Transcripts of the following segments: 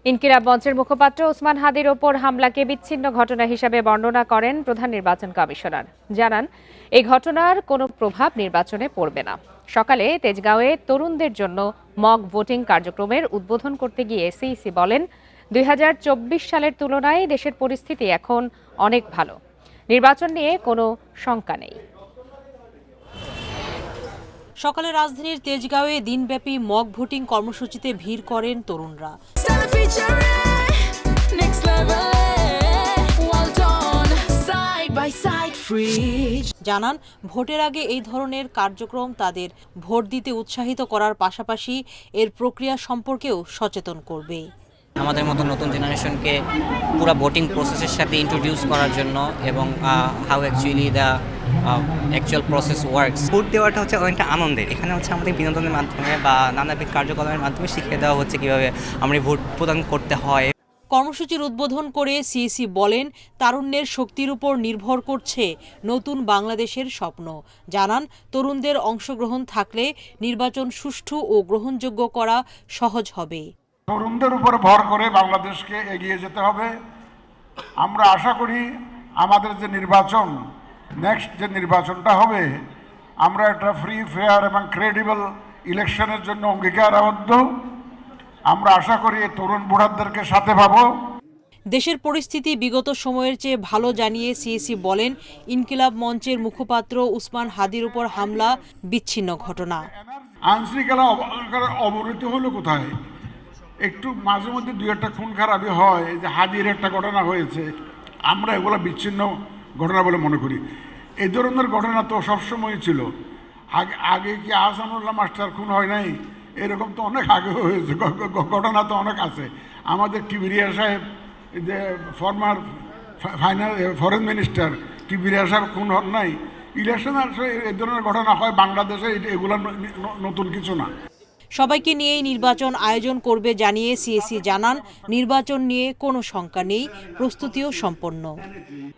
ইনকিলাব মঞ্চের মুখপাত্র ওসমান হাদির ওপর হামলাকে বিচ্ছিন্ন ঘটনা হিসেবে বর্ণনা করেন প্রধান নির্বাচন কমিশনার। জানান, এই ঘটনার কোনো প্রভাব নির্বাচনে পড়বে না। সকালে তেজগাঁওয়ে তরুণদের জন্য মক ভোটিং কার্যক্রমের উদ্বোধন করতে গিয়ে সিইসি বলেন, ২০২৪ সালের তুলনায় দেশের পরিস্থিতি এখন অনেক ভালো। নির্বাচন নিয়ে কোনো শঙ্কা নেই। সকালে রাজধানীর তেজগাঁওয়ে দিনব্যাপী মক ভোটিং কর্মসূচিতে ভিড় করেন তরুণরা। জানান, ভোটের আগে এই ধরনের কার্যক্রম তাদের ভোট দিতে উৎসাহিত করার পাশাপাশি এর প্রক্রিয়া সম্পর্কেও সচেতন করবে। আমাদের মতো নতুন জেনারেশনকে পুরো ভোটিং প্রসেসের সাথে ইন্ট্রোডিউস করার জন্য এবং how actually the actual process works. Vote দেওয়াটা হচ্ছে অনেকটা আনন্দের। এখানে হচ্ছে আমাদের বিনোদনের মাধ্যমে বা নানাবিধ কার্যক্রমের মাধ্যমে শিখিয়ে দেওয়া হচ্ছে কীভাবে আমরা ভোট প্রদান করতে হয়। কর্মসূচির উদ্বোধন করে সিইসি বলেন, তারুণ্যের শক্তির উপর নির্ভর করছে নতুন বাংলাদেশের স্বপ্ন। জানান, তরুণদের অংশগ্রহণ থাকলে নির্বাচন সুষ্ঠু ও গ্রহণযোগ্য করা সহজ হবে। তরুণদের উপর ভর করে বাংলাদেশকে এগিয়ে যেতে হবে। আমরা আশা করি আমাদের যে নির্বাচন, নেক্সট যে নির্বাচনটা হবে, আমরা একটা ফ্রি, ফেয়ার এবং ক্রেডিবল ইলেকশনের জন্য অঙ্গীকারাবদ্ধ। আমরা আশা করি তরুণ বুড়াদেরকে সাথে পাবো। দেশের পরিস্থিতি বিগত সময়ের চেয়ে ভালো জানিয়ে সিইসি বলেন, ইনকিলাব মঞ্চের মুখপাত্র ওসমান হাদির উপর হামলা বিচ্ছিন্ন ঘটনা। আইনশৃঙ্খলা অবনতি হলো কোথায়? একটু মাঝে মধ্যে দুই একটা খুন খারাপি হয়, যে হাদির একটা ঘটনা হয়েছে, আমরা এগুলো বিচ্ছিন্ন ঘটনা বলে মনে করি। এই ধরনের ঘটনা তো সবসময় ছিল। আগে কি আহসানুল্লাহ মাস্টার খুন হয় নাই? এরকম তো অনেক আগে হয়েছে, ঘটনা তো অনেক আছে। আমাদের কিবরিয়া সাহেব, যে ফরমার ফরেন মিনিস্টার কিবরিয়া সাহেব খুন হন নাই? ইলেকশন আসলে এই ধরনের ঘটনা হয় বাংলাদেশে, এগুলো নতুন কিছু না। সবাইকে নিয়েই নির্বাচন আয়োজন করবে জানিয়ে সিইসি জানান, নির্বাচন নিয়ে কোনো শঙ্কা নেই, প্রস্তুতিও সম্পন্ন।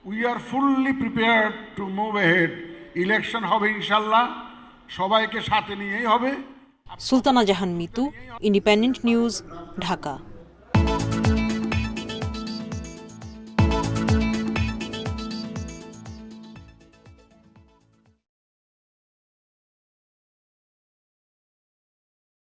We are fully prepared to move ahead. Election হবে ইনশাল্লাহ, সবাইকে সাথে নিয়েই হবে। সুলতানা জাহান মিতু, ইন্ডিপেন্ডেন্ট নিউজ, ঢাকা।